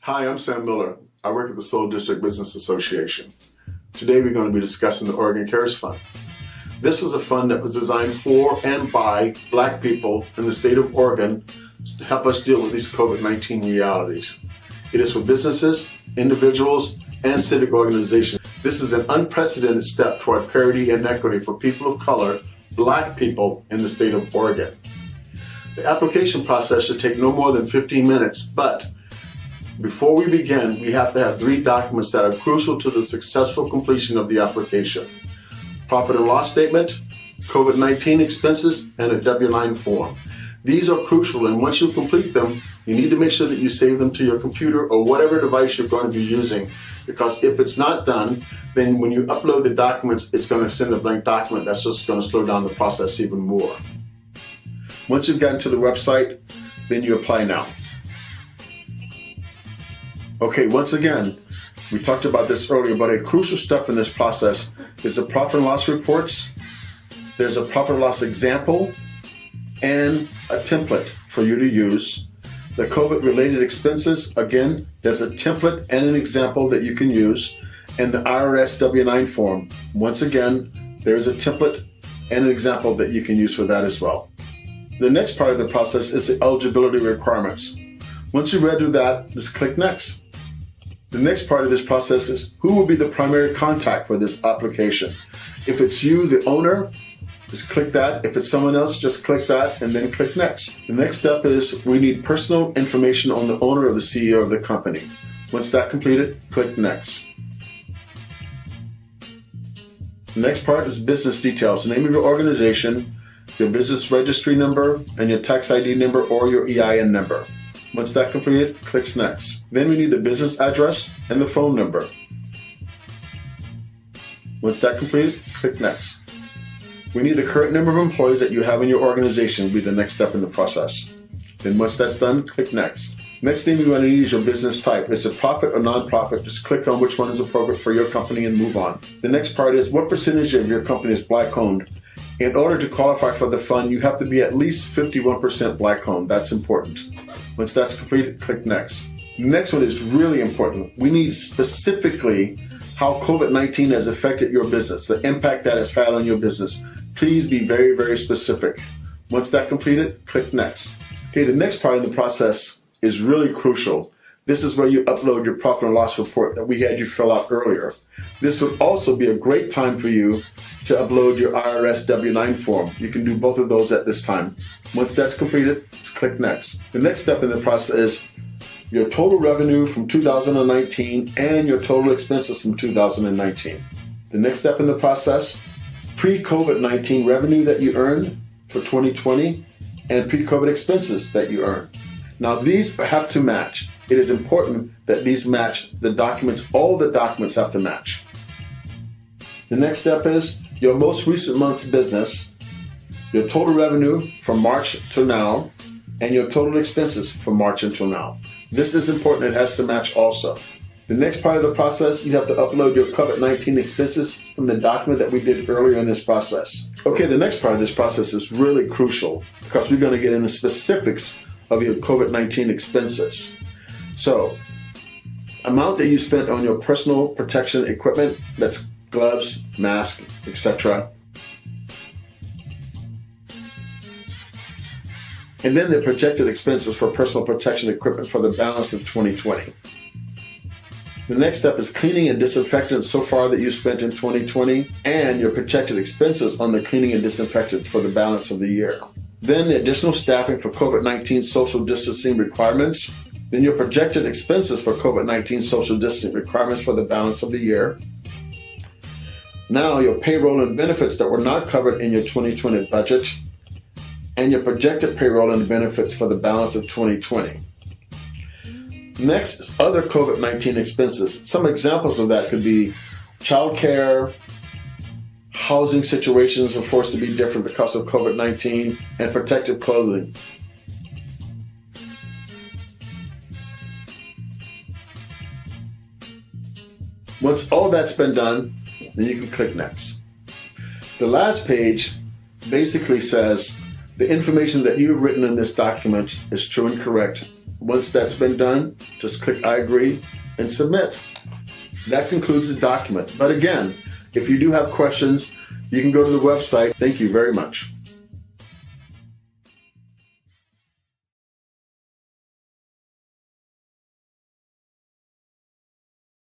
Hi, I'm Sam Miller. I work at the Seoul District Business Association. Today we're going to be discussing the Oregon Cares Fund. This is a fund that was designed for and by Black people in the state of Oregon to help us deal with these COVID-19 realities. It is for businesses, individuals, and civic organizations. This is an unprecedented step toward parity and equity for people of color, Black people in the state of Oregon. The application process should take no more than 15 minutes, but before we begin, we have to have 3 documents that are crucial to the successful completion of the application: profit and loss statement, COVID-19 expenses, and a W-9 form. These are crucial, and once you complete them, you need to make sure that you save them to your computer or whatever device you're going to be using, because if it's not done, then when you upload the documents, it's going to send a blank document. That's just going to slow down the process even more. Once you've gotten to the website, then you apply now. Okay, once again, we talked about this earlier, but a crucial step in this process is the profit and loss reports. There's a profit and loss example and a template for you to use. The COVID-related expenses, again, there's a template and an example that you can use. And the IRS W-9 form, once again, there's a template and an example that you can use for that as well. The next part of the process is the eligibility requirements. Once you've read through that, just click Next. The next part of this process is who will be the primary contact for this application. If it's you, the owner, just click that. If it's someone else, just click that and then click Next. The next step is we need personal information on the owner or the CEO of the company. Once that's completed, click Next. The next part is business details. The name of your organization, your business registry number, and your tax ID number or your EIN number. Once that's completed, click Next. Then we need the business address and the phone number. Once that's completed, click Next. We need the current number of employees that you have in your organization will be the next step in the process. Then once that's done, click Next. Next thing we want to need is your business type. Is it profit or non-profit? Just click on which one is appropriate for your company and move on. The next part is what percentage of your company is Black owned? In order to qualify for the fund, you have to be at least 51% Black owned. That's important. Once that's completed, click Next. The next one is really important. We need specifically how COVID-19 has affected your business, the impact that it's had on your business. Please be very, very specific. Once that's completed, click Next. Okay, the next part of the process is really crucial. This is where you upload your profit and loss report that we had you fill out earlier. This would also be a great time for you to upload your IRS W-9 form. You can do both of those at this time. Once that's completed, click Next. The next step in the process is your total revenue from 2019 and your total expenses from 2019. The next step in the process, pre-COVID-19 revenue that you earned for 2020 and pre-COVID expenses that you earned. Now these have to match. It is important that these match the documents. All the documents have to match. The next step is your most recent month's business, your total revenue from March to now, and your total expenses from March until now. This is important. It has to match also. The next part of the process, you have to upload your COVID-19 expenses from the document that we did earlier in this process. Okay, the next part of this process is really crucial because we're going to get into specifics of your COVID-19 expenses. So, amount that you spent on your personal protection equipment, that's gloves, mask, etc. And then the projected expenses for personal protection equipment for the balance of 2020. The next step is cleaning and disinfectant so far that you spent in 2020 and your projected expenses on the cleaning and disinfectant for the balance of the year. Then the additional staffing for COVID-19 social distancing requirements. Then your projected expenses for COVID-19 social distancing requirements for the balance of the year. Now your payroll and benefits that were not covered in your 2020 budget, and your projected payroll and benefits for the balance of 2020. Next is other COVID-19 expenses. Some examples of that could be childcare, housing situations are forced to be different because of COVID-19, and protective clothing. Once all that's been done, then you can click Next. The last page basically says the information that you've written in this document is true and correct. Once that's been done, just click I agree and submit. That concludes the document. But again, if you do have questions, you can go to the website. Thank you very much.